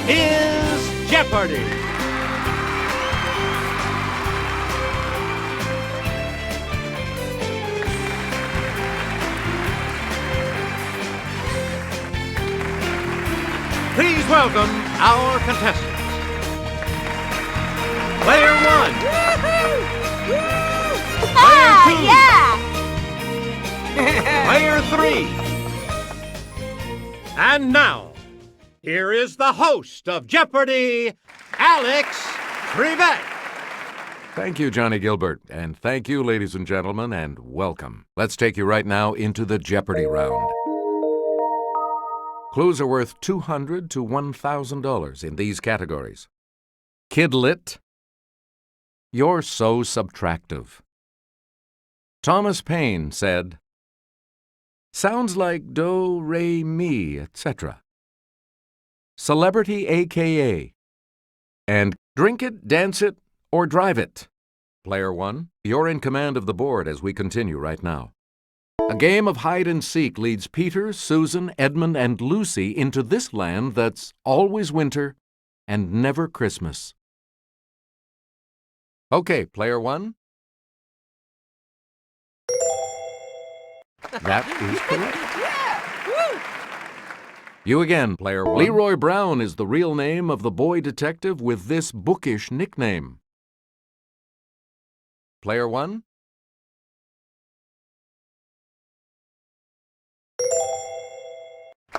is Jeopardy! Please welcome our contestants. Player 1. Player 2. Player 3. And now, here is the host of Jeopardy, Alex Trebek. Thank you, Johnny Gilbert, and thank you, ladies and gentlemen, and welcome. Let's take you right now into the Jeopardy round. Clues are worth $200 to $1,000 in these categories. Kidlit. You're so subtractive. Thomas Paine said, sounds like do, re, mi, etc. Celebrity AKA. And drink it, dance it, or drive it. Player 1, you're in command of the board as we continue right now. A game of hide-and-seek leads Peter, Susan, Edmund, and Lucy into this land that's always winter and never Christmas. Okay, Player 1. That is correct. You again, Player 1. Leroy Brown is the real name of the boy detective with this bookish nickname. Player 1.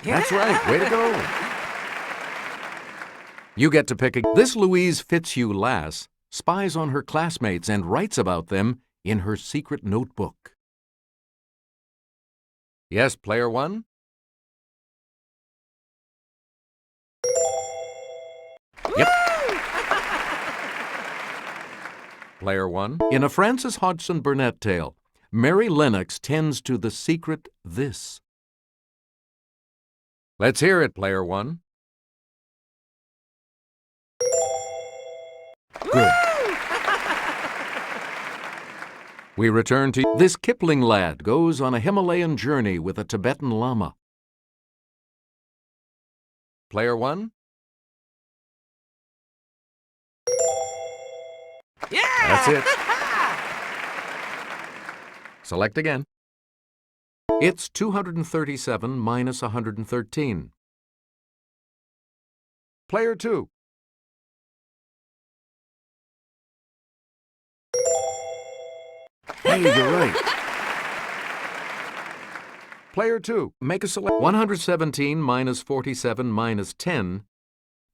That's right. Way to go. You get to pick This Louise Fitzhugh lass spies on her classmates and writes about them in her secret notebook. Yes, Player 1? Yep. Player 1. In a Francis Hodgson Burnett tale, Mary Lennox tends to the secret this. Let's hear it, Player 1. Good. We return to This Kipling lad goes on a Himalayan journey with a Tibetan lama. Player 1. Yeah! That's it. Select again. It's 237 minus 113. Player 2. Hey, you're right. Player 2. Make a select. 117 minus 47 minus 10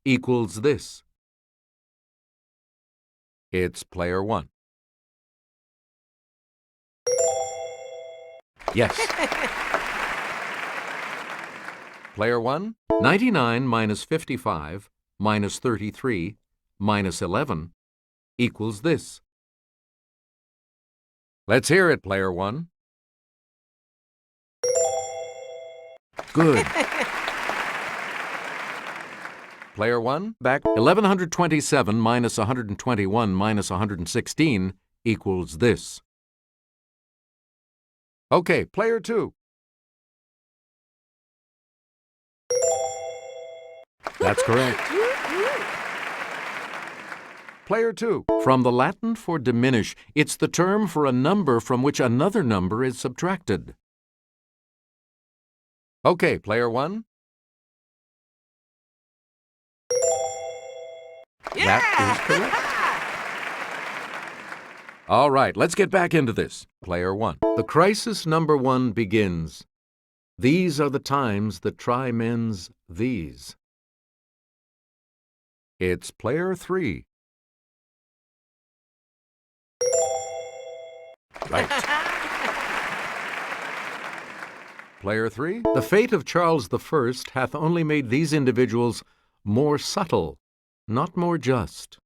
equals this. It's Player 1. Yes. Player 1. 99 minus 55 minus 33 minus 11 equals this. Let's hear it, Player 1. Good. Player 1, back. 1127 minus 121 minus 116 equals this. Okay, Player 2. That's correct. Player 2. From the Latin for diminish, it's the term for a number from which another number is subtracted. Okay, Player 1. Yeah! That is correct. All right, let's get back into this. Player 1. The crisis number 1 begins. These are the times that try men's these. It's Player 3. Right. Player 3. The fate of Charles I hath only made these individuals more subtle, not more just.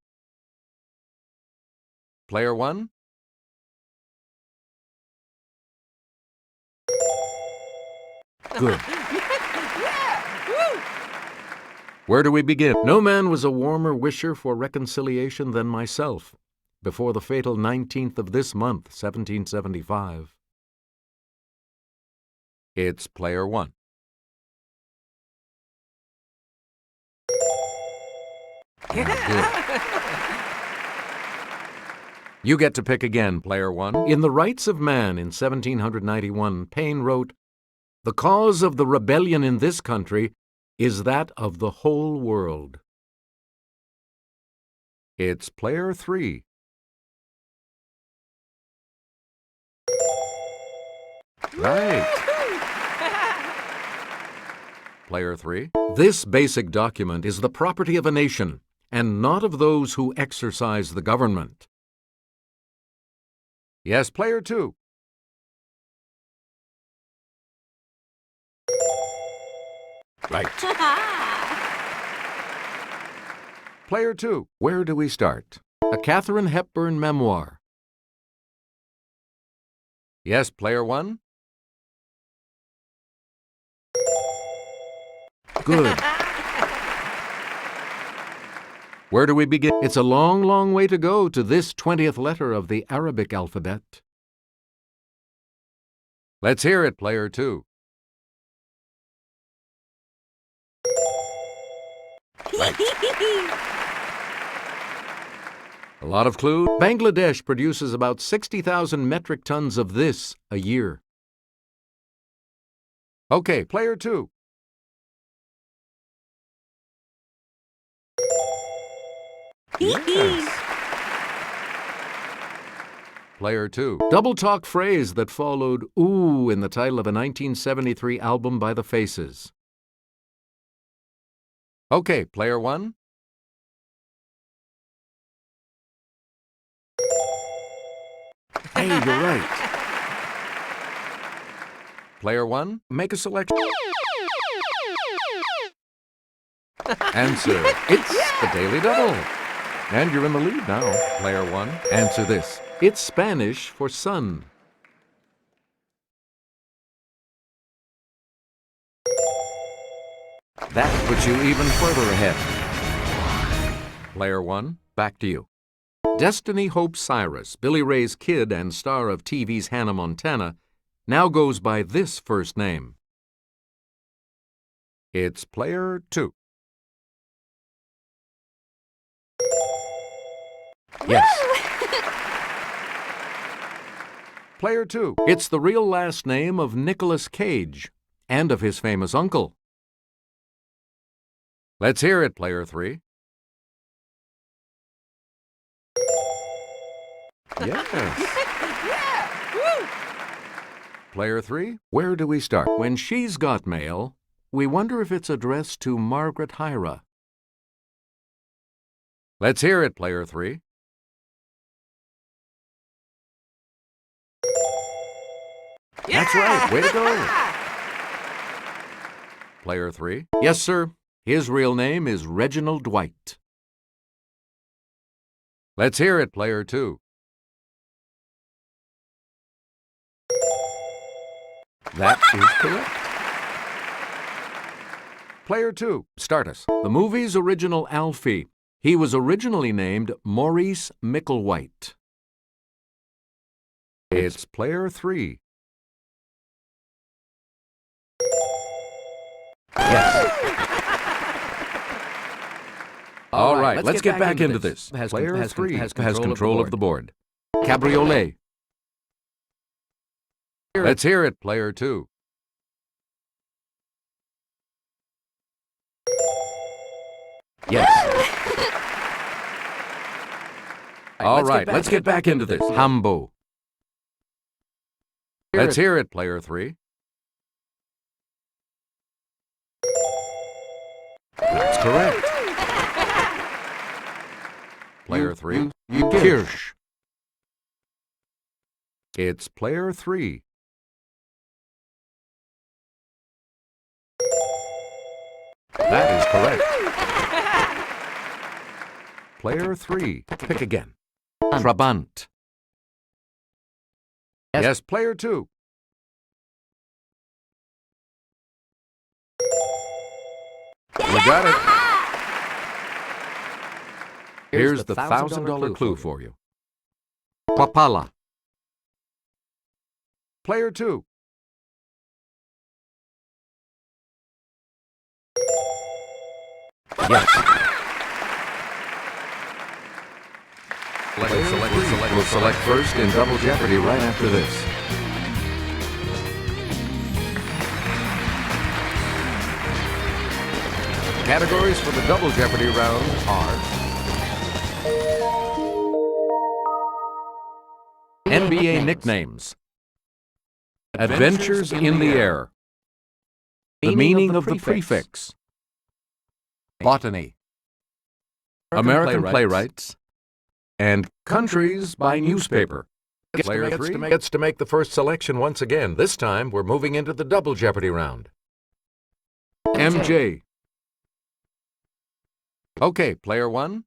Player 1. Good. Where do we begin? No man was a warmer wisher for reconciliation than myself, before the fatal 19th of this month, 1775. It's Player 1. Good. You get to pick again, player one. In The Rights of Man in 1791, Paine wrote, "The cause of the rebellion in this country is that of the whole world." It's player three. Right. Player three. This basic document is the property of a nation, and not of those who exercise the government. Yes, player two. Right. Player two. Where do we start? A Katharine Hepburn memoir. Yes, player one. Good. Where do we begin? It's a long, long way to go to this 20th letter of the Arabic alphabet. Let's hear it, player two. Right. A lot of clues. Bangladesh produces about 60,000 metric tons of this a year. Okay, player two. Yes. Player two. Double talk phrase that followed "ooh" in the title of a 1973 album by The Faces. Okay, player one. Hey, you're right. Player one, make a selection. Answer. It's the Daily Double. And you're in the lead now, player one. Answer this. It's Spanish for sun. That puts you even further ahead. Player one, back to you. Destiny Hope Cyrus, Billy Ray's kid and star of TV's Hannah Montana, now goes by this first name. It's player two. Yes. Player two. It's the real last name of Nicolas Cage and of his famous uncle. Let's hear it, player three. Yes. Yeah! Woo! Player three, where do we start? When she's got mail, we wonder if it's addressed to Margaret Hyra. Let's hear it, player three. That's right. Way to go. Player three. Yes, sir. His real name is Reginald Dwight. Let's hear it, player two. That is correct. Player two. Start us. The movie's original Alfie. He was originally named Maurice Micklewhite. It's player three. Yes. All right, let's get back into this. Player three has control of the board. Cabriolet. Let's hear it, player two. Yes. All right, let's get back into this. Hambo. Let's hear it, player three. That's correct. Player three. Kirsch. It's player three. That is correct. Player three. Pick again. Trabant. Yes, player two. You got it. Here's the $1,000 clue for you. Papala. Player two. Yes. We'll select first in Double Jeopardy right after this. Categories for the Double Jeopardy round are NBA nicknames, adventures in the air, the meaning of the prefix, botany, American playwrights, and countries by newspaper. Player 3 gets to make the first selection once again. This time, we're moving into the Double Jeopardy round. MJ. Okay, player 1.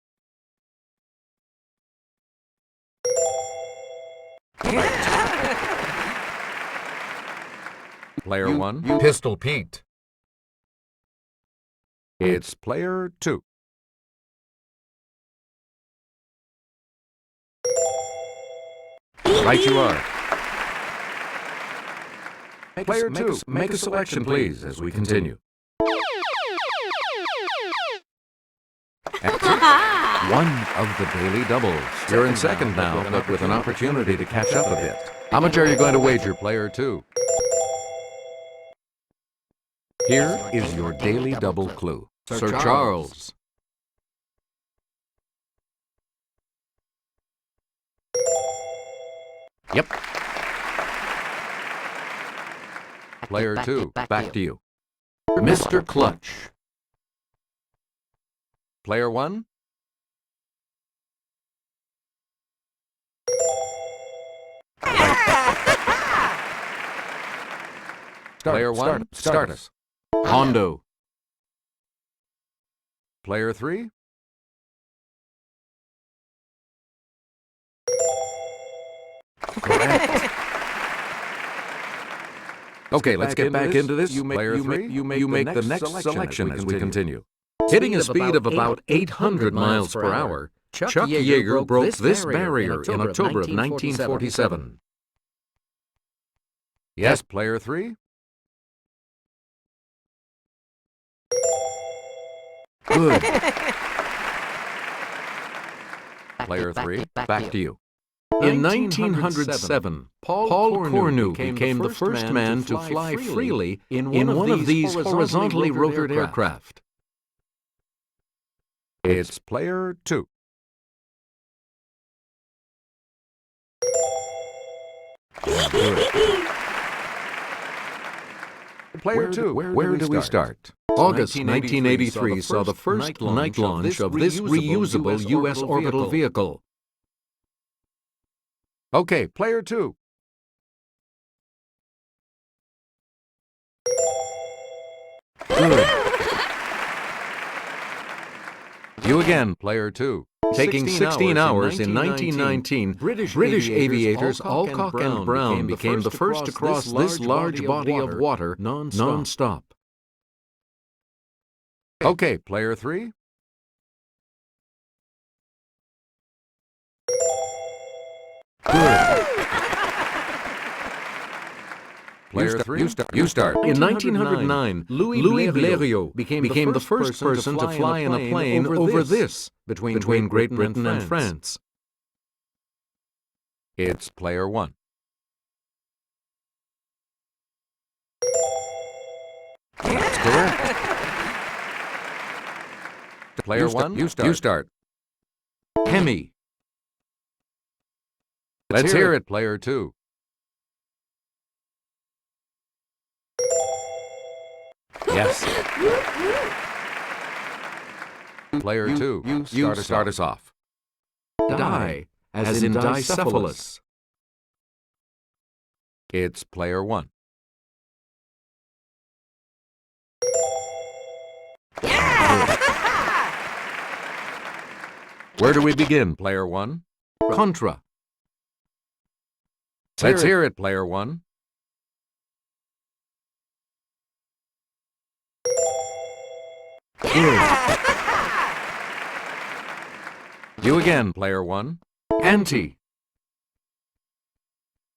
Player 1. Pistol Pete. It's player 2. Right you are. Player 2, make a selection, please, as we continue. One of the daily doubles. You're in second now, but with an opportunity to catch up a bit. How much are you going to wager, player 2? Here is your daily double clue. Sir Charles. Yep. Player 2, back to you. Mr. Clutch. Player 1. Player 1, start us. Hondo. Player 3. Correct. Okay, let's get back into this. Player 3, you make the next selection as we continue. Hitting a speed of about 800 miles per hour, Chuck Yeager broke this barrier in October of 1947. Yes, player 3? Good. Player 3, back to you. In 1907, Paul Cornu became the first man to fly freely in one of these horizontally rotored aircraft. It's player 2. Player 2, where do we start? August 1983 saw the first night launch of this reusable U.S. orbital vehicle. Okay, player 2. Good. You again, player 2. Taking 16 hours in 1919, British aviators Alcock and Brown became the first to cross this large body of water non-stop. Okay, player 3. Good. Player 3, you start. In 1909, Louis Blériot became the first person to fly in a plane over this, between Great Britain and France. It's player 1. That's correct. Player 1, you start. Hemi. Let's hear it, player 2. Yes. Player 2, you start us off. Die, as in dicephalus. It's player 1. Where do we begin, player 1? Contra. Let's hear it, player 1. You again, player 1. Anti.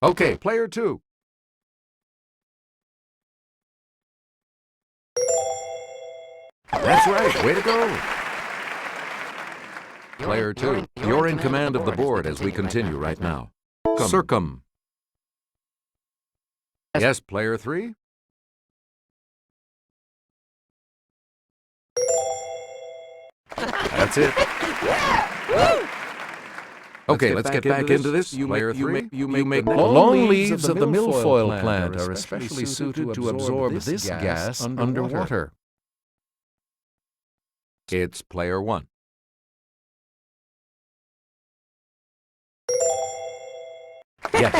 Okay, player 2. That's right, way to go. Player 2, you're in command of the board as we continue right now. Circum. Yes, Player 3? That's it. Okay, let's get back into this. Player 3, you make the long leaves of the milfoil plant are especially suited to absorb this gas underwater. It's Player 1. Yes.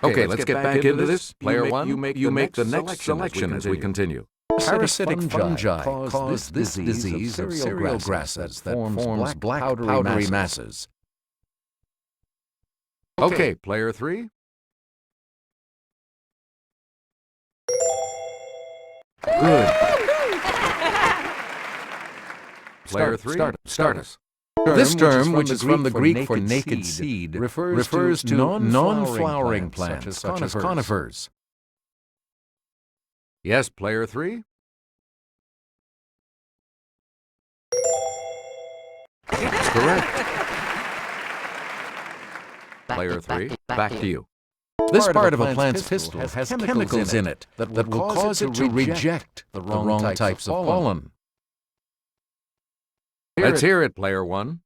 Okay, let's get back into this. Player 1, you make the next selection as we continue. Parasitic fungi cause this disease of cereal grasses that forms black powdery masses. Okay, Player 3. Good. Player 3, start us. This term, which is from the Greek for naked seed, refers to non-flowering plants such as conifers. Yes, Player 3? That's correct. Player 3, back to you. This part of a plant's pistil has chemicals in it that will cause it to reject the wrong types of pollen. Let's hear it, Player 1.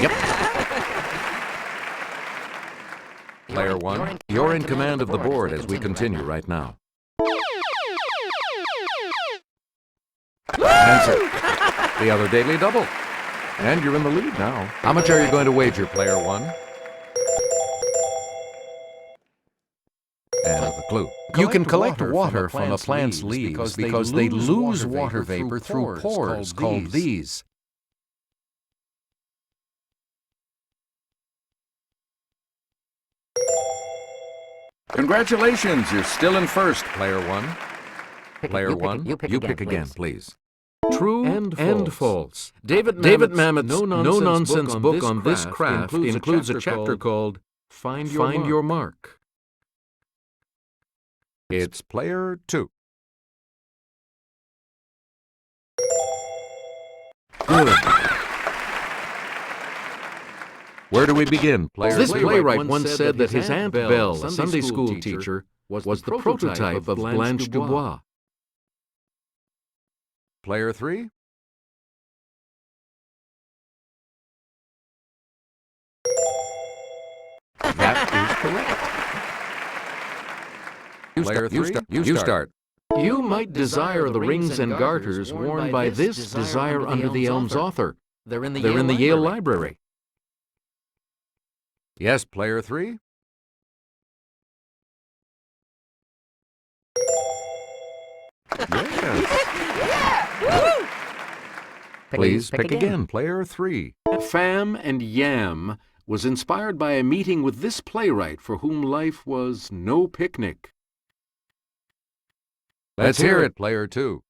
Yep. Player 1, you're in command of the board as we continue right now. Answer. The other daily double. And you're in the lead now. How much are you going to wager, Player 1? And the clue. You can collect water from a plant's leaves because they lose water vapor through pores called these. Congratulations, you're still in first, Player 1. Player 1, you pick again, please. True and false. David Mamet's no-nonsense book on this craft includes a chapter called Find Your Mark. It's Player 2. Good. Where do we begin, Player 2? This playwright once said that his Aunt Belle, a Sunday school teacher, was the prototype of Blanche Dubois. Player 3? That is correct. Player 3, you start. You might desire the rings and garters worn by this Desire Under the Elm's author. They're in the Yale Library. Yes, Player 3? Yes. Please pick again, Player 3. Fam and Yam was inspired by a meeting with this playwright for whom life was no picnic. Let's hear it, Player 2.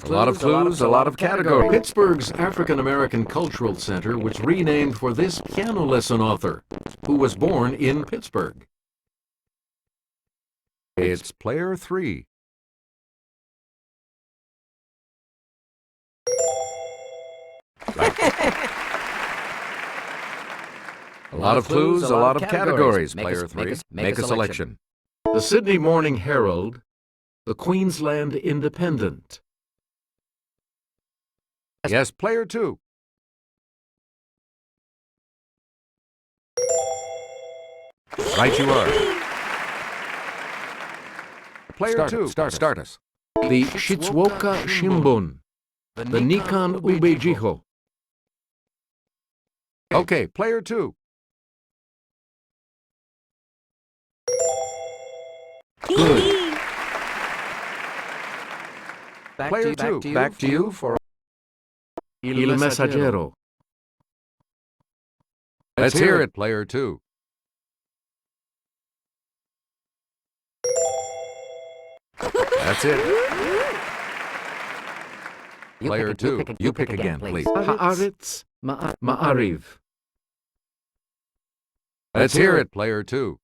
A lot of clues, a lot of categories. Pittsburgh's African-American Cultural Center was renamed for this piano lesson author, who was born in Pittsburgh. It's Player 3. A lot of clues, a lot of categories, Player 3. Make a selection. The Sydney Morning Herald, the Queensland Independent. Yes, Player 2. Right you are. Player 2, start us. The Shizuoka Shimbun, the Nikan Ubejiho. Okay, Player 2. Good. Player 2, back to you for Il Messaggero. Let's hear it, Player 2. That's it. Player 2, you pick again, please. Haaretz, Ma'ariv. Let's hear it, player 2.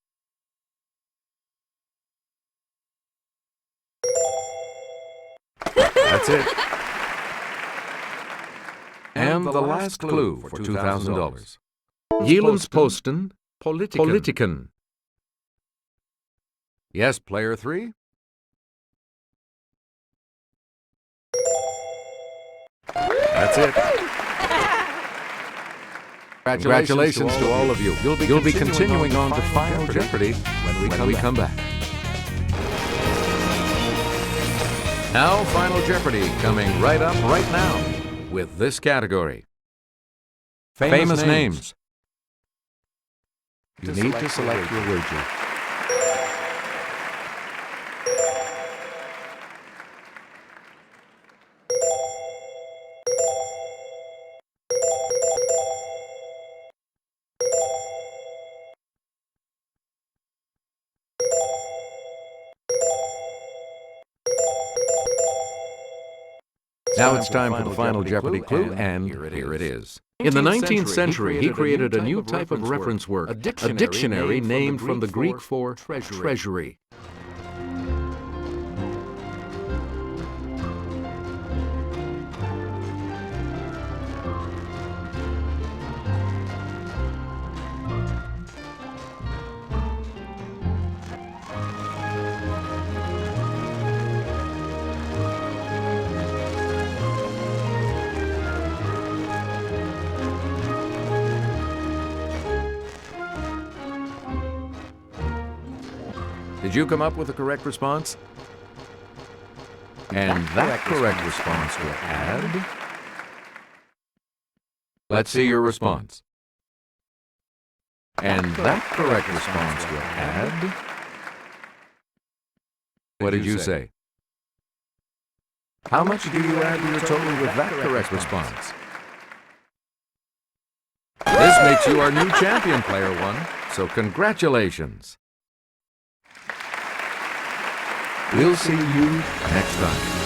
That's it. And the last clue for $2,000. Posten, Politiken. Yes, player 3? That's it. Congratulations to all of you. You'll be continuing on to Final Jeopardy when we come back. Now, Final Jeopardy coming right up right now with this category. Famous names. You need to select your wager. Now it's time for the final Jeopardy clue, and here it is. In the 19th century, he created a new type of reference word, a dictionary named from the Greek for treasury. Did you come up with the correct response? And that correct response will add... Let's see your response. And that correct response will add... What did you say? How much do you add to your total with that correct response? This makes you our new champion, player 1, so congratulations. We'll see you next time.